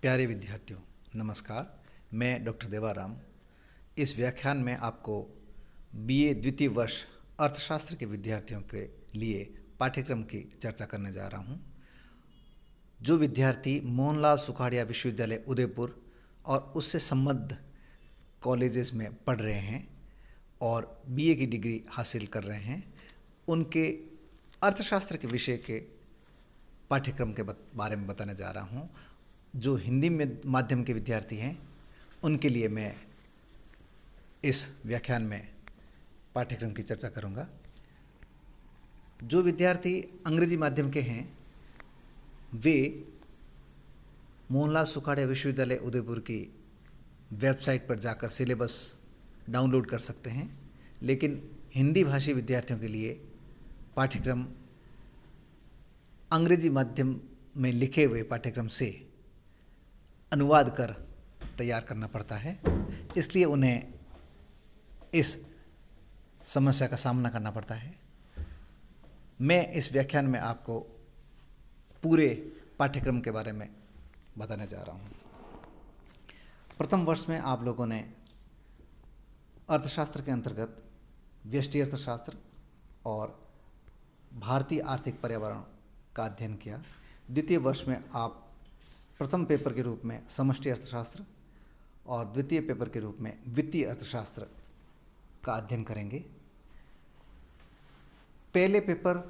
प्यारे विद्यार्थियों, नमस्कार। मैं डॉक्टर देवाराम इस व्याख्यान में आपको बीए द्वितीय वर्ष अर्थशास्त्र के विद्यार्थियों के लिए पाठ्यक्रम की चर्चा करने जा रहा हूं। जो विद्यार्थी मोहनलाल सुखाड़िया विश्वविद्यालय उदयपुर और उससे संबद्ध कॉलेजेस में पढ़ रहे हैं और बीए की डिग्री हासिल कर रहे हैं, उनके अर्थशास्त्र के विषय के पाठ्यक्रम के बारे में बताने जा रहा हूं। जो हिंदी में माध्यम के विद्यार्थी हैं, उनके लिए मैं इस व्याख्यान में पाठ्यक्रम की चर्चा करूंगा। जो विद्यार्थी अंग्रेजी माध्यम के हैं, वे मोहनलाल सुखाड़िया विश्वविद्यालय उदयपुर की वेबसाइट पर जाकर सिलेबस डाउनलोड कर सकते हैं, लेकिन हिंदी भाषी विद्यार्थियों के लिए पाठ्यक्रम अंग्रेजी माध्यम में लिखे हुए पाठ्यक्रम से अनुवाद कर तैयार करना पड़ता है, इसलिए उन्हें इस समस्या का सामना करना पड़ता है। मैं इस व्याख्यान में आपको पूरे पाठ्यक्रम के बारे में बताने जा रहा हूँ। प्रथम वर्ष में आप लोगों ने अर्थशास्त्र के अंतर्गत व्यष्टि अर्थशास्त्र और भारतीय आर्थिक पर्यावरण का अध्ययन किया। द्वितीय वर्ष में आप प्रथम पेपर के रूप में समष्टि अर्थशास्त्र और द्वितीय पेपर के रूप में वित्तीय अर्थशास्त्र का अध्ययन करेंगे। पहले पेपर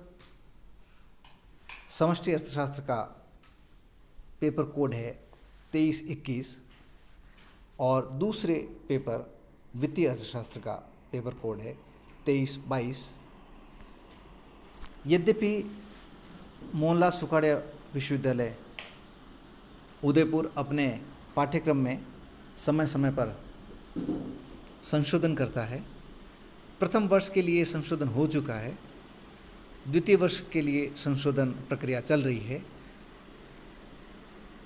समष्टि अर्थशास्त्र का पेपर कोड है 2321 और दूसरे पेपर वित्तीय अर्थशास्त्र का पेपर कोड है 2322। यद्यपि मोहनलाल सुखाड़िया विश्वविद्यालय उदयपुर अपने पाठ्यक्रम में समय समय पर संशोधन करता है, प्रथम वर्ष के लिए संशोधन हो चुका है, द्वितीय वर्ष के लिए संशोधन प्रक्रिया चल रही है,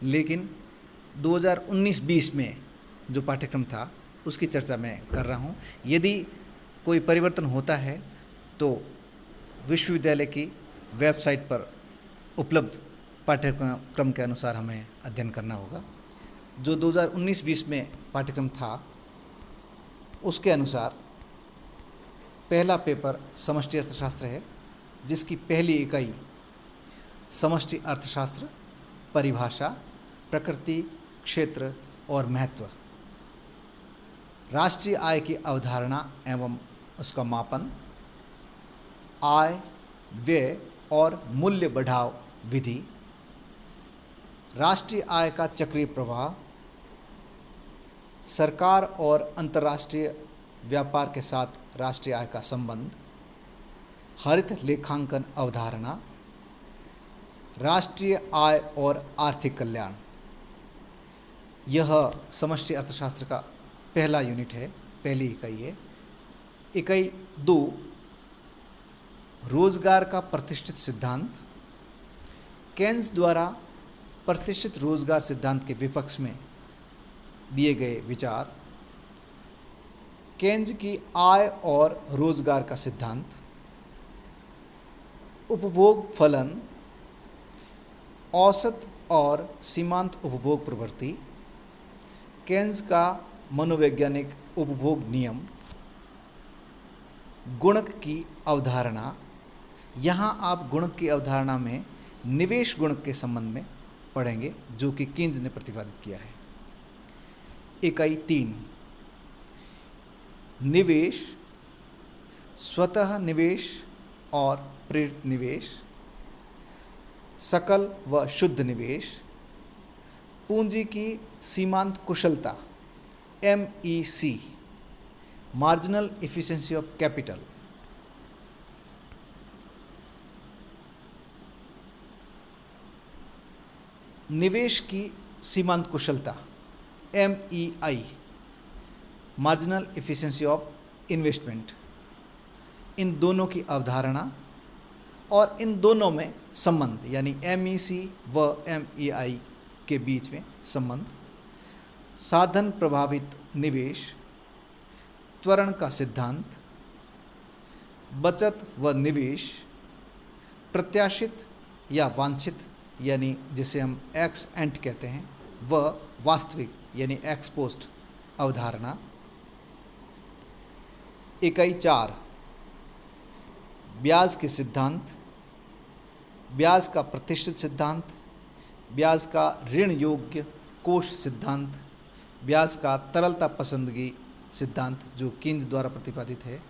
लेकिन 2019-20 में जो पाठ्यक्रम था उसकी चर्चा मैं कर रहा हूँ। यदि कोई परिवर्तन होता है तो विश्वविद्यालय की वेबसाइट पर उपलब्ध पाठ्यक्रम के अनुसार हमें अध्ययन करना होगा। जो 2019-20 में पाठ्यक्रम था उसके अनुसार पहला पेपर समष्टि अर्थशास्त्र है, जिसकी पहली इकाई समष्टि अर्थशास्त्र, परिभाषा, प्रकृति, क्षेत्र और महत्व, राष्ट्रीय आय की अवधारणा एवं उसका मापन, आय, व्यय और मूल्य बढ़ाव विधि, राष्ट्रीय आय का चक्रीय प्रवाह, सरकार और अंतर्राष्ट्रीय व्यापार के साथ राष्ट्रीय आय का संबंध, हरित लेखांकन अवधारणा, राष्ट्रीय आय और आर्थिक कल्याण। यह समष्टि अर्थशास्त्र का पहला यूनिट है, पहली इकाई है। इकाई 2 रोजगार का प्रतिष्ठित सिद्धांत, केन्स द्वारा प्रतिष्ठित रोजगार सिद्धांत के विपक्ष में दिए गए विचार, केन्स की आय और रोजगार का सिद्धांत, उपभोग फलन, औसत और सीमांत उपभोग प्रवृत्ति, केन्स का मनोवैज्ञानिक उपभोग नियम, गुणक की अवधारणा। यहाँ आप गुणक की अवधारणा में निवेश गुणक के संबंध में पढ़ेंगे, जो कि कीन्स ने प्रतिपादित किया है। इकाई 3 निवेश, स्वतः निवेश और प्रेरित निवेश, सकल व शुद्ध निवेश, पूंजी की सीमांत कुशलता MEC, marginal efficiency of capital, निवेश की सीमांत कुशलता MEI, marginal efficiency of investment, इन दोनों की अवधारणा और इन दोनों में संबंध, यानी MEC व MEI के बीच में संबंध, साधन प्रभावित निवेश, त्वरण का सिद्धांत, बचत व निवेश, प्रत्याशित या वांछित यानी जिसे हम एक्स एंट कहते हैं, व वास्तविक यानी एक्सपोस्ट अवधारणा। इकाई 4 ब्याज के सिद्धांत, ब्याज का प्रतिष्ठित सिद्धांत, ब्याज का ऋण योग्य कोष सिद्धांत, ब्याज का तरलता पसंदगी सिद्धांत जो कीन्स द्वारा प्रतिपादित है,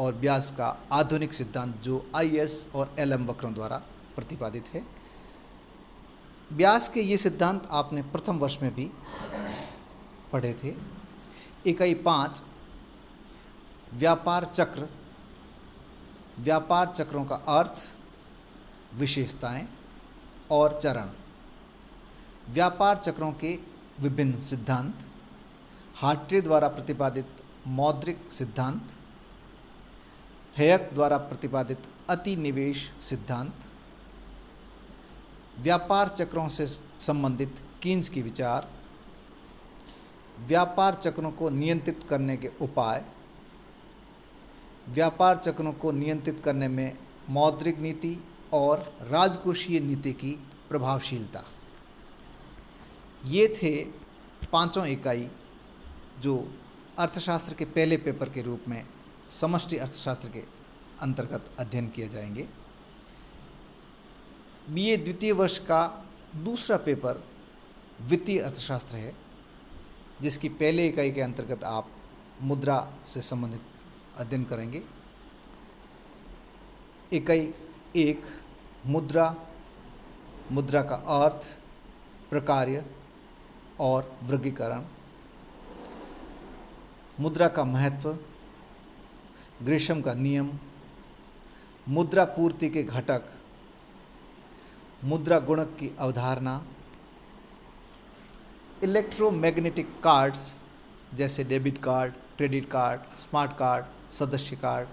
और ब्याज का आधुनिक सिद्धांत जो आईएस और एलएम वक्रों द्वारा प्रतिपादित है। ब्याज के ये सिद्धांत आपने प्रथम वर्ष में भी पढ़े थे। इकाई 5 व्यापार चक्र, व्यापार चक्रों का अर्थ, विशेषताएं और चरण, व्यापार चक्रों के विभिन्न सिद्धांत, हार्ट्रे द्वारा प्रतिपादित मौद्रिक सिद्धांत, हेयक द्वारा प्रतिपादित अतिनिवेश सिद्धांत, व्यापार चक्रों से संबंधित कीन्स के विचार, व्यापार चक्रों को नियंत्रित करने के उपाय, व्यापार चक्रों को नियंत्रित करने में मौद्रिक नीति और राजकोषीय नीति की प्रभावशीलता। ये थे पांचों इकाई जो अर्थशास्त्र के पहले पेपर के रूप में समष्टि अर्थशास्त्र के अंतर्गत अध्ययन किए जाएंगे। बीए द्वितीय वर्ष का दूसरा पेपर वित्तीय अर्थशास्त्र है, जिसकी पहले इकाई के अंतर्गत आप मुद्रा से संबंधित अध्ययन करेंगे। इकाई 1 मुद्रा, मुद्रा का अर्थ, प्रकार्य और वर्गीकरण, मुद्रा का महत्व, ग्रीशम का नियम, मुद्रा पूर्ति के घटक, मुद्रा गुणक की अवधारणा, इलेक्ट्रोमैग्नेटिक कार्ड्स जैसे debit card, credit card, smart card, सदस्य कार्ड।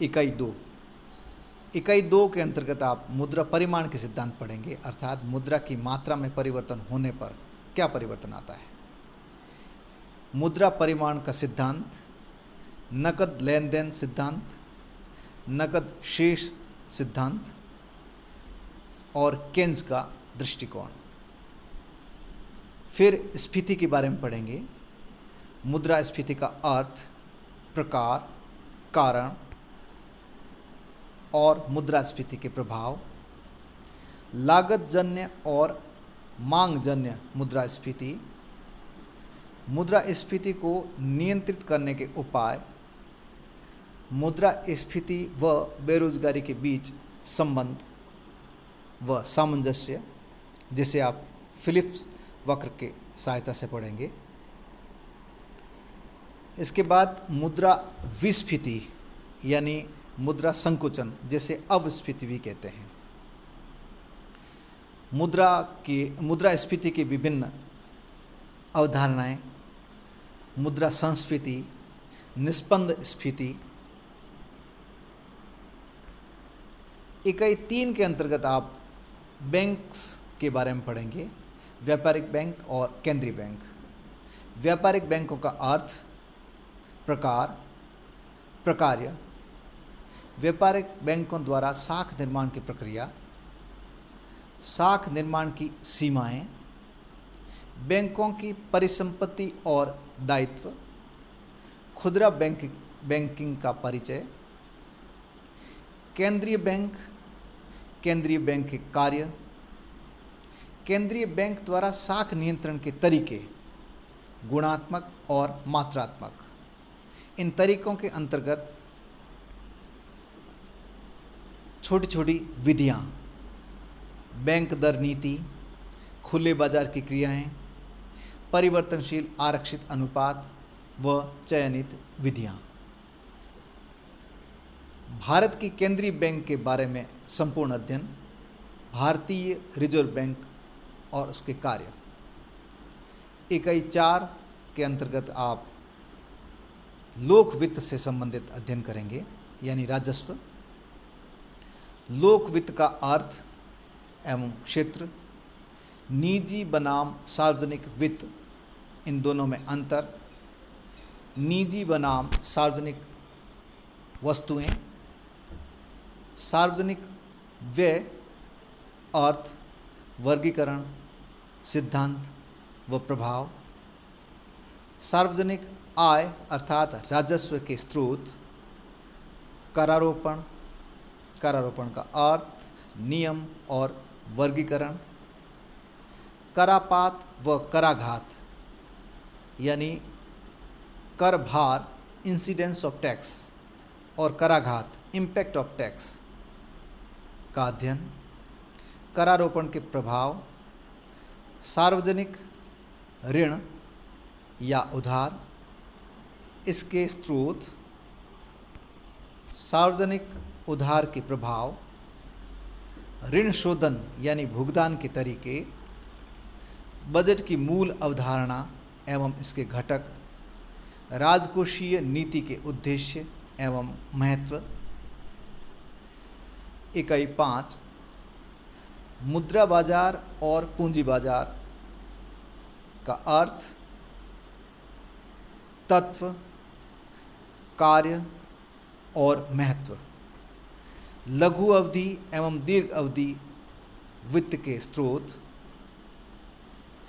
इकाई 2, इकाई 2 के अंतर्गत आप मुद्रा परिमाण के सिद्धांत पढ़ेंगे, अर्थात मुद्रा की मात्रा में परिवर्तन होने पर क्या परिवर्तन आता है। मुद्रा परिमाण का सिद्धांत, नकद लेन देन सिद्धांत, नकद शेष सिद्धांत और केन्स का दृष्टिकोण। फिर स्फीति के बारे में पढ़ेंगे, मुद्रा स्फीति का अर्थ, प्रकार, कारण और मुद्रास्फीति के प्रभाव, लागत जन्य और मांग जन्य मुद्रास्फीति, मुद्रास्फीति को नियंत्रित करने के उपाय, मुद्रास्फीति व बेरोजगारी के बीच संबंध व सामंजस्य, जिसे आप फिलिप्स वक्र के सहायता से पढ़ेंगे। इसके बाद मुद्रा विस्फीति यानी मुद्रा संकुचन, जिसे अवस्फीति भी कहते हैं। मुद्रास्फीति की विभिन्न अवधारणाएं, मुद्रा संस्फीति, निस्पंद स्फीति। इकाई 3 के अंतर्गत आप बैंक्स के बारे में पढ़ेंगे, व्यापारिक बैंक और केंद्रीय बैंक। व्यापारिक बैंकों का अर्थ, प्रकार, प्रकार्य, व्यापारिक बैंकों द्वारा साख निर्माण की प्रक्रिया, साख निर्माण की सीमाएं, बैंकों की परिसंपत्ति और दायित्व, खुदरा बैंकिंग का परिचय, केंद्रीय बैंक, केंद्रीय बैंक के कार्य, केंद्रीय बैंक द्वारा साख नियंत्रण के तरीके, गुणात्मक और मात्रात्मक। इन तरीकों के अंतर्गत छोटी छोटी विधियां, बैंक दर नीति, खुले बाजार की क्रियाएं, परिवर्तनशील आरक्षित अनुपात व चयनित विधियां। भारत की केंद्रीय बैंक के बारे में संपूर्ण अध्ययन, भारतीय रिजर्व बैंक और उसके कार्य। इकाई 4 के अंतर्गत आप लोक वित्त से संबंधित अध्ययन करेंगे, यानी राजस्व। लोक वित्त का अर्थ एवं क्षेत्र, निजी बनाम सार्वजनिक वित्त, इन दोनों में अंतर, निजी बनाम सार्वजनिक वस्तुएं, सार्वजनिक व्यय, अर्थ, वर्गीकरण सिद्धांत व प्रभाव, सार्वजनिक आय अर्थात राजस्व के स्रोत, करारोपण, करारोपण का अर्थ, नियम और वर्गीकरण, करापात व कराघात यानी कर भार, इंसिडेंस ऑफ टैक्स, और कराघात, इम्पैक्ट ऑफ टैक्स का अध्ययन, करारोपण के प्रभाव, सार्वजनिक ऋण या उधार, इसके स्रोत, सार्वजनिक उधार के प्रभाव, ऋण शोधन यानी भुगतान के तरीके, बजट की मूल अवधारणा एवं इसके घटक, राजकोषीय नीति के उद्देश्य एवं महत्व। इकाई 5 मुद्रा बाजार और पूंजी बाजार का अर्थ, तत्व, कार्य और महत्व, लघु अवधि एवं दीर्घ अवधि वित्त के स्रोत,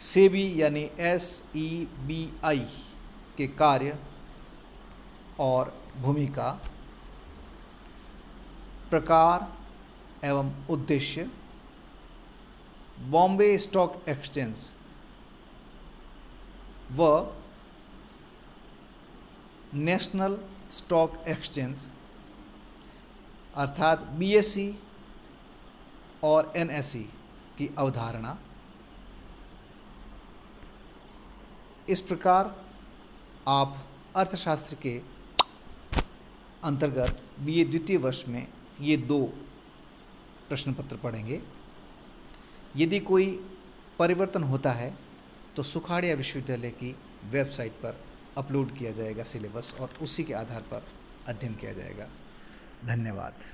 सेबी यानी SEBI के कार्य और भूमिका, प्रकार एवं उद्देश्य, बॉम्बे स्टॉक एक्सचेंज व नेशनल स्टॉक एक्सचेंज अर्थात BSE और NSE की अवधारणा। इस प्रकार आप अर्थशास्त्र के अंतर्गत BA द्वितीय वर्ष में ये 2 प्रश्न पत्र पढ़ेंगे। यदि कोई परिवर्तन होता है तो सुखाड़िया विश्वविद्यालय की वेबसाइट पर अपलोड किया जाएगा सिलेबस, और उसी के आधार पर अध्ययन किया जाएगा। धन्यवाद।